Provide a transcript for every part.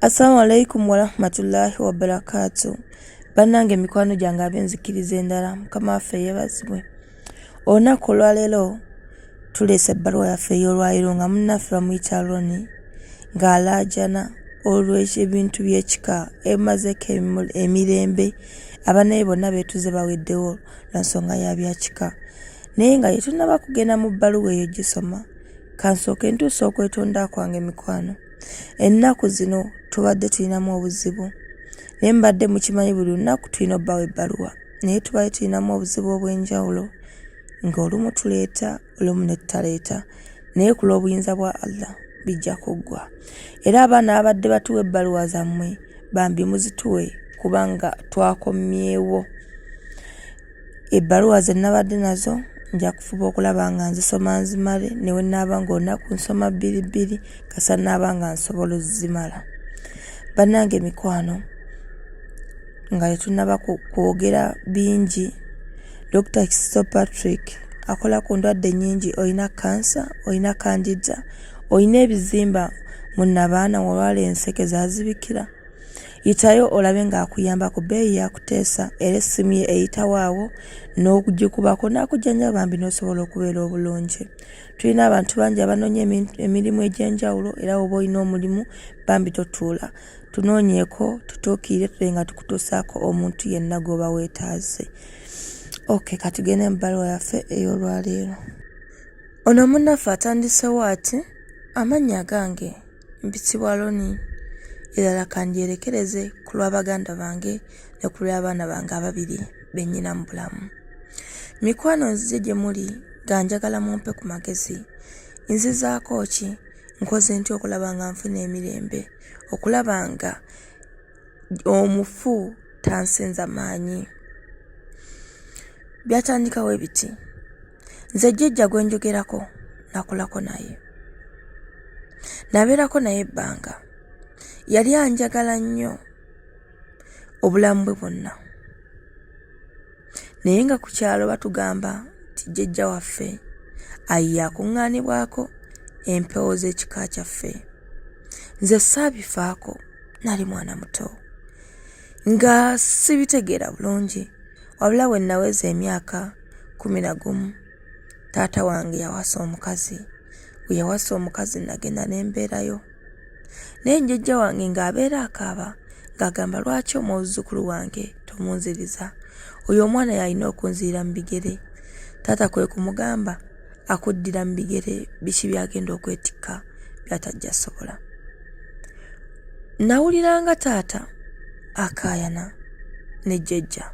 Assalamu alaikum wa rahmatullahi wa barakatuh. Bannange mikwano gyange ab'enzikiriza endala, Mukama waffe yeebazibwe. Olunaku olwaleero tuleese ebbaluwa yaffe ey'olwaleero nga munnaffe bamuyita Roni ng'alaajana olw'ebintu by'ekika ebimazeeko emirembe, abanaye bonna beetuze baweddewo lwa nsonga ya byakika. Naye nga yetunnaba kugenda mu bbaluwa eyo gisoma, kansooke ntuusa okwetonda kwange mikwano. Ennaku zino tubadde tulinamu obuzibu, naye mbadde mukimanyi buli lunaku tulina obbawo ebbaluwa, naye tubadde tulinamu obuzibu obw'enjawulo, ng'olumu tuleeta olumu ne tutaleeta, naye ku lw'obuyinza bwa Allah bijja kuggwa. Era abaana abadde batuwa ebbaluwa zammwe bambi muzituwe kubanga twakomyewo. Ebbaluwa ze nabadde nazo nja kufuba okulaba nga nzisoma nzimale, ne we nnaaba ng'olunaku nsoma bbiri kasa nnaaba nga nsobola ozzimala. Bannange mikwano, nga tetunnaba kwogera bingi, Dr. Kisiito Patrick akola ku ndwadde nnyingi. Olina kansa, olina kandida, olina ebizimba mu nnabaana olwala enseke zaazibikira, yitayo olabe ng'akuyamba ku bbeeyi yakuteesa, era essimu ye eyitawo awo n'okugikubako n'akujjanjaba bambi n'osobola okubeera obulungi. Tulina abantu bangi abanoonya emirimu egy'enjawulo, era oba olina omulimu bambi totuula, tunoonyeeko tutuukirire tule nga tukutuusaako omuntu yenna gw'oba weetaaze. Kati tugende mu bbaluwa yaffe ey'olwaleero. Ono munnaffe atandisewo ati, amannya gange mpitibwa Roni, erala kandyerekereze ku lwa baganda bange ne ku lw'abaana bange ababiri be nnyina mu bulamu. Mikwano nzije gye muli nga njagala mumpe ku magezi. Nzizaako ki? Nkoze ntya okulaba nga nfuna emirembe? Okulaba nga omufu tansinza maanyi. Byatandikawo biti. Nze jjajja gwe njogerako nakulako naye. Nabeerako naye ebbanga. Yali anjagala nnyo obulamu bwe bwonna. Naye nga ku kyalo batugamba nti jjajja waffe ayiye akuŋŋaanibwako empewo z'ekika kyaffe. Nze saabifaako, nali mwana muto nga sibitegeera bulungi, wabula bwe naweza emyaka 11 taata wange yawasa omukazi. Bwe yawasa omukazi nagenda ne mbeerayo. Naye jjajja wange ng'abeera akaaba ng'agamba lwaki omwozukulu wange tomunziriza, oyo omwana yalina okunzirira mu bigere. Taata kwe kumugamba akuddira mu bigere biki byagenda okwetikka byatajja sobola. Nawuliranga taata akaayana ne jjajja,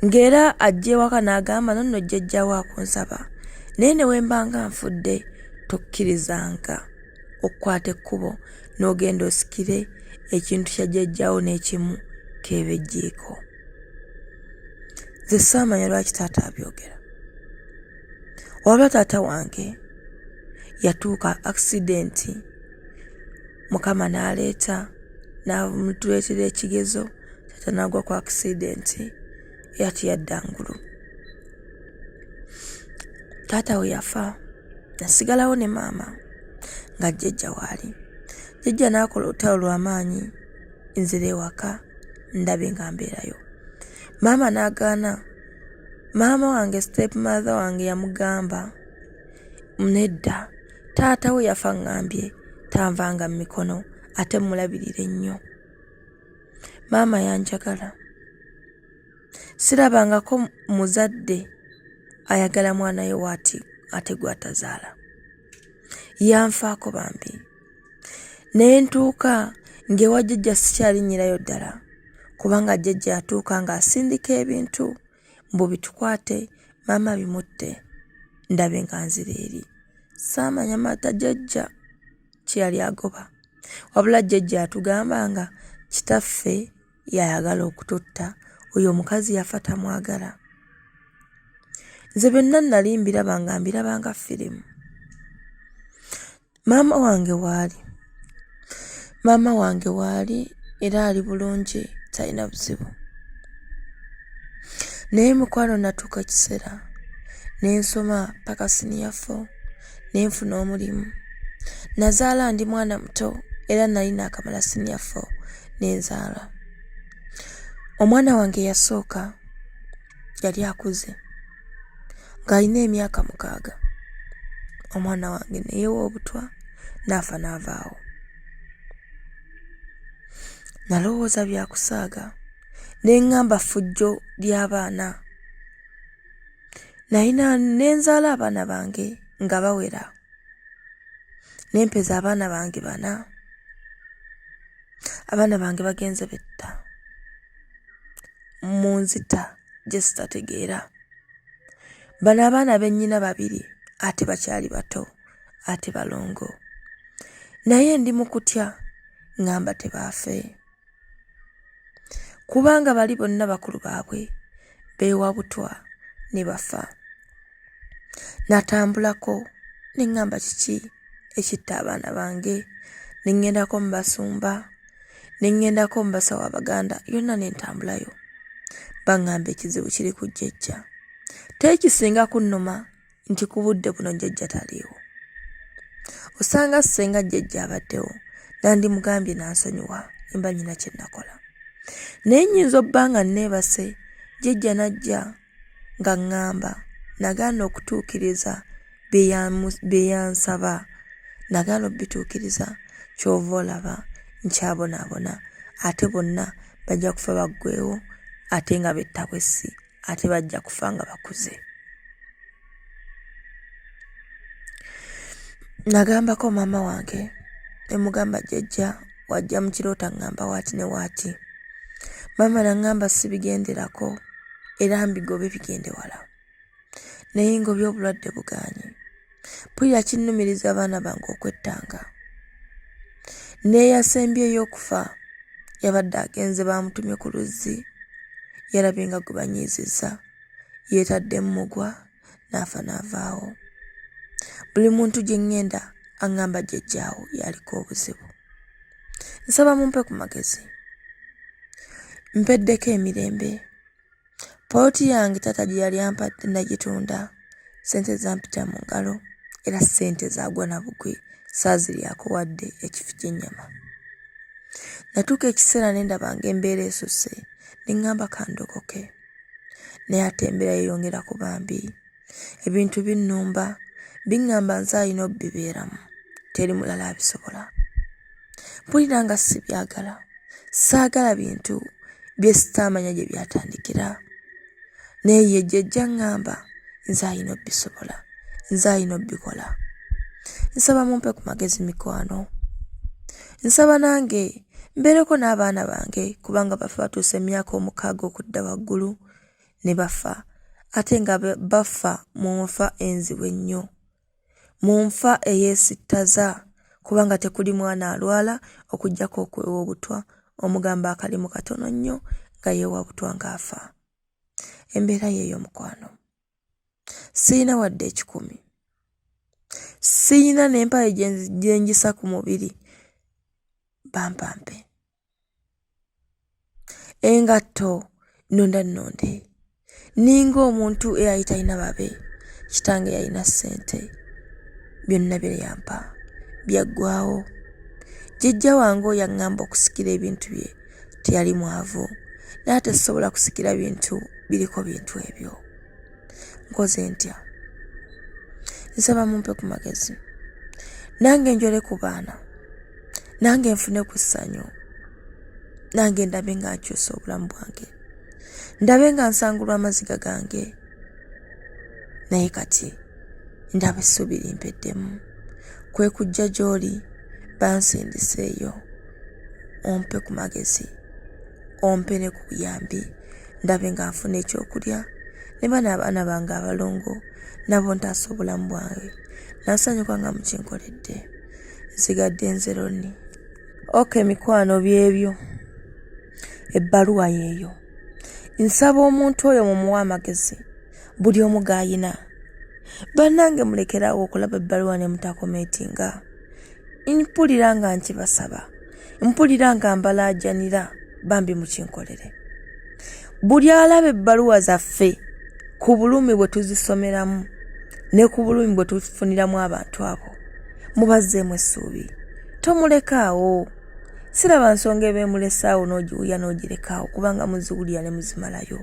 ng'era ajja ewaka n'agamba nonno jjajja we akunsaba, naye ne wembanga nfudde tokkirizanga okukwata ekkubo n'ogenda osikire ekintu kya jjajjawo n'ekimu keebejjeeko. Nze saamanya lwaki taata abyogera, wabula taata wange yatuuka akisidenti, Mukama n'aleeta n'amutuleetera ekigezo, taata n'agwa ku akisidenti yati yadda ngulu. Taata we yafa, nasigalawo ne maama nga jjajja waali. Jjajja n'akola olutalo lw'amaanyi nzire ewaka ndabe nga mbeerayo. Maama n'agaana. Maama wange step mother wange yamugamba, nedda, taata we yafa ngambye tanvanga mu mikono ate mulabirire nnyo. Maama yanjagala. Sirabangako muzadde ayagala mwana we waati ate gw'atazaala. Yanfaako bambi. Naye ntuuka ng'ewa jjajja sikyalinnyirayo ddala, kubanga jjajja yatuuka ng'asindika ebintu mbu bitukwate, maama bimutte, ndabe nga nzira eri. Saamanya mata jjajja kye yali agoba, wabula jjajja yatugamba nga kitaffe yayagala okututta, oyo omukazi yafa tamwagala. Nze byonna nali mbiraba nga mbirabanga firimu. Maama wange waali era ali bulungi, talina buzibu. Naye mukwano natuuka ekiseera ne nsoma paka siniya 4 ne nfuna omulimu. Nazaala ndi mwana muto era nali nakamala senior 4 nenzaala. Omwana wange yasooka yali akuze ng'alina emyaka 6. Omwana wange ne yeewa obutwa n'afa n'avaawo. Nalowooza byakusaaga ne ngamba ffujjo ly'abaana. Nalina nenzaala abaana bange nga bawera. Nempeza abaana bange 4. Abaana bange bagenze betta. Munzita gye sitategeera. Bano abaana bennyina 2 ate bakyali bato ate balongo. Naye ndi mu kutya ngamba tebaafe. Kubanga bali bonna bakulu baabwe beewa butwa ne bafa. Natambulako ne ngamba kiki ekitta abaana bange. Ne ngendako mu basumba, ne ngendako mu basawo Abaganda, yonna ne ntambulayo. Baŋŋamba ekizibu kiri ku jjajja. Tekisinga kunnuma nti ku budde buno jjajja taliiwo. Osanga ssenga jjajja abaddewo nandimugambye nansonyiwa emba nnyina kye nakola. Naye nnyinza obba nga nneebase jjajja najja nga ŋŋamba nagaana okutuukiriza bye yansaba. Nagaana obituukiriza ky'ova olaba nkyabonaabona ate bonna bajja kufa baggweewo ate nga bettabwessi ate bajja kufa nga bakuze. Nagambako maama wange ne mugamba jjajja wajja mu kirooto aŋŋamba waati ne waati. Maama naŋŋamba sibigenderako era mbigobe bigende wala. Naye ngobye obulwadde bugaanye. Mpulira kinnumiriza abaana bange okwettanga. Neeyasembyeyo okufa yabadde agenze bamutumye ku luzzi. Yalabye nga gwe banyiizizza. Yeetadde mugwa n'afa n'avaawo. Buli muntu gye ŋŋenda aŋŋamba jjajjaawo yaliko obuzibu. Nsaba mumpe ku magezi. Mpeddeko emirembe. Pooti yange tata gye yali ampadde nagitunda. Ssente zampita mu ngalo era ssente zaagwa na bugwi saaziryako wadde ekifi ky'ennyama. Natuuka ekiseera ne ndabanga embeera esusse ne ŋŋamba kandokoke. Naye ate embeera yeyongera kuba mbi. Ebintu binnumba biŋŋamba nze alina obbibeeramu teri mulala abisobola. Mpulira nga sibyagala. Saagala bintu bye sitaamanya gye byatandikira. Naye ye jjajja ŋŋamba nze alina obbisobola, nze alina obbikola. Nsaba mumpe ku magezi mikwano. Nsaba nange mbeereko n'abaana bange kubanga bafa batuuse emyaka 6 okudda waggulu ne bafa ate nga bafa mu nfa enzibu ennyo. Mu nfa eyeesittaza kubanga tekuli mwana alwala okuggyako okwewa obutwa omugamba akalimu katono nnyo nga yeewa butwa ng'afa. Embeera yeeyo mukwano. Siyina wadde 10. Siyina n'empale gye njisa ku mubiri bampampe. Engatto nnonda. Ninga omuntu eyali talina babe. Kitange yalina ssente. Byonna bye yampa byaggwawo. Jjajja wange oyo yaŋŋamba okusikira ebintu bye teyali mwavu. Naye tesobola kusikira bintu biriko bintu ebyo. Nkoze ntya? Nsaba mumpe ku magezi. Nange njole ku baana. Nange nfune ku ssanyu. Nange ndabe nga nkyusa obulamu bwange. Ndabe nga nsangulwa amaziga gange. Naye kati ndaba essuubi limpeddemu. Kwe kujja gy'oli bansindiseeyo. Ompe ku magezi. Ompe ne ku buyambi. Ndabe nga nfuna ekyokulya. Ne bano abaana bange abalongo nabo ntaasa obulamu bwange. Nasanyuka nga mukinkoledde. Nsigadde nzeroni. Mikwano byebyo. Ebbaluwa yeeyo. Nsaba omuntu oyo mumuwa amagezi. Buli omu g'ayina. Bannange mulekerawo okulaba ebbaluwa ne mutakomeetinga. Mpulira nga nkibasaba. Mpulira nga mbalaajanira bambi mukinkolere. Buli alaba ebbaluwa zaffe ku bulumi bwe tuzisomeramu ne ku bulumi bwe tufuniramu abantu abo mubazzeemu essuubi tomulekaawo. Siraba nsonga ebemulesaawo n'ogiwulya n'ogirekawo kubanga muziwulya ne muzimalayo.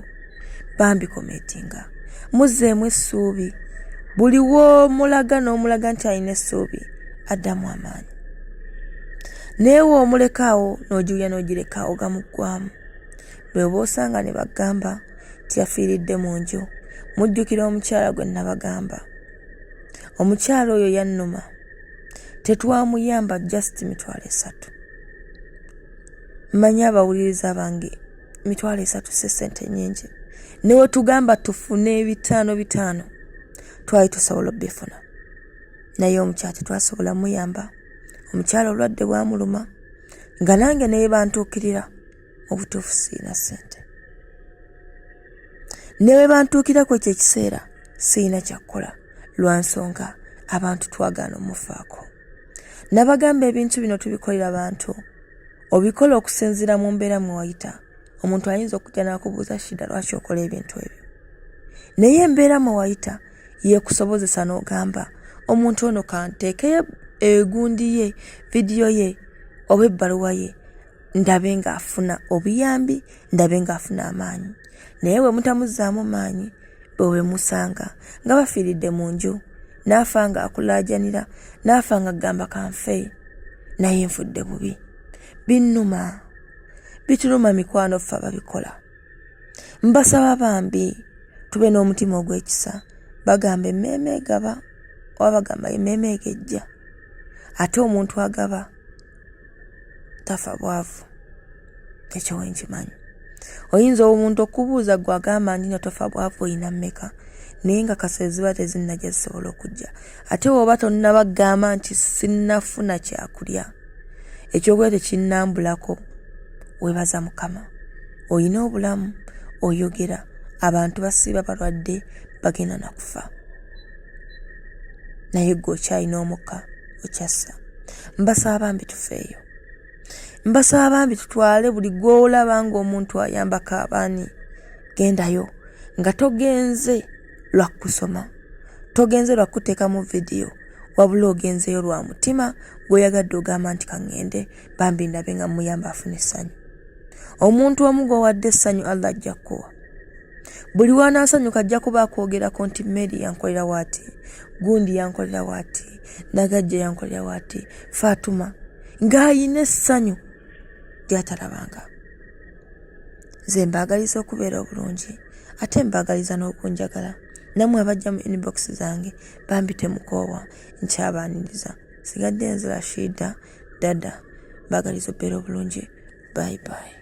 Bambi kometinga. Muzzeemu essuubi. Buli w'omulaga n'omulaga nti alina essuubi addamu amaanyi. Naye w'omulekaawo n'ogiwulya n'ogirekawo gamuggwamu. Bwe bw'osanga ne bagamba nti yafiiridde mu nju. Mujjukira omukyala gwe nabagamba. Omukyala oyo yannuma. Tetwamuyamba just 3,000. Mmanyi abawuliriza bange 3,000 si ssente nnyingi. Ne we tugamba tufune 5,500 twali tusobola obbifuna. Naye omukyala tetwasobola muyamba. Omukyala olwadde bwamuluma nga nange naye bantuukirira mu butuufu siina ssente. Ne bwe bantuukirako ekyo ekiseera siina kyakukola lwa nsonga abantu twagaana omufaako. Nabagamba ebintu bino tubikolera bantu. Obikola okusinziira mu mbeera mwe wayita. Omuntu ayinza okujja n'akubuuza shida lwaki okola ebintu ebyo. Naye embeera mwe wayita yeekusobozesa n'ogamba omuntu ono kanteekeyo egundi ye, vidiyo ye oba ebbaluwa ye ndabe ng'afuna obuyambi, ndabe ng'afuna amaanyi. Naye bwe mutamuzzaamu maanyi bwe musanga nga bafiiridde mu nju n'afa ng'akulaajanira n'afa ng'agamba kanfe naye nfudde bubi. Binnuma. Bituluma mikwano ffe ababikola. Mbasaba bambi tube n'omutima ogw'ekisa. Bagamba emmeeme egaba oba bagamba emmeeme egejja. Ate omuntu agaba tafa bwavu. Ekyo wenkimanyi. Oyinza omuntu okubuuza gwe agamba ndina tofa bwavu oyina mmeka. Naye nga kaseera ziba tezinnajja zisobola okujja. Ate oba tonnabagamba nti sinnafuna kyakulya. Ekyokulya tekinnambulako. Weebaza Mukama. Oyina obulamu, oyogera. Abantu basiiba balwadde bagenda na kufa. Naye gwe okyalina omukka okyassa. Mbasaba bambi tufeeyo. Mbasaba bambi tutwale buli gw'olaba ng'omuntu ayambako abaani. Gendayo nga togenze lwa kusoma. Togenze lwa kuteeka mu vidiyo. Wabula ogenzeyo lwa mutima gw'oyagadde ogamba nti kaŋŋende bambi ndabe nga muyamba afune essanyu. Omuntu omu gw'owadde essanyu Allah ajja kkuwa. Buli w'anaasanyuka ajja kuba akwogerako nti Mary yankolera waati, gundi yankolera waati, Nagajja yankolera waati, Fatuma ng'ayina essanyu lyatalabanga. Nze mbaagaliza okubeera obulungi ate mbaagaliza n'okunjagala. Nammwe abajja mu inbox zange bambi temukoowa nkyabaaniriza. Sigadde nze Rashida Dada mbaagaliza okubeera obulungi. Bye bye.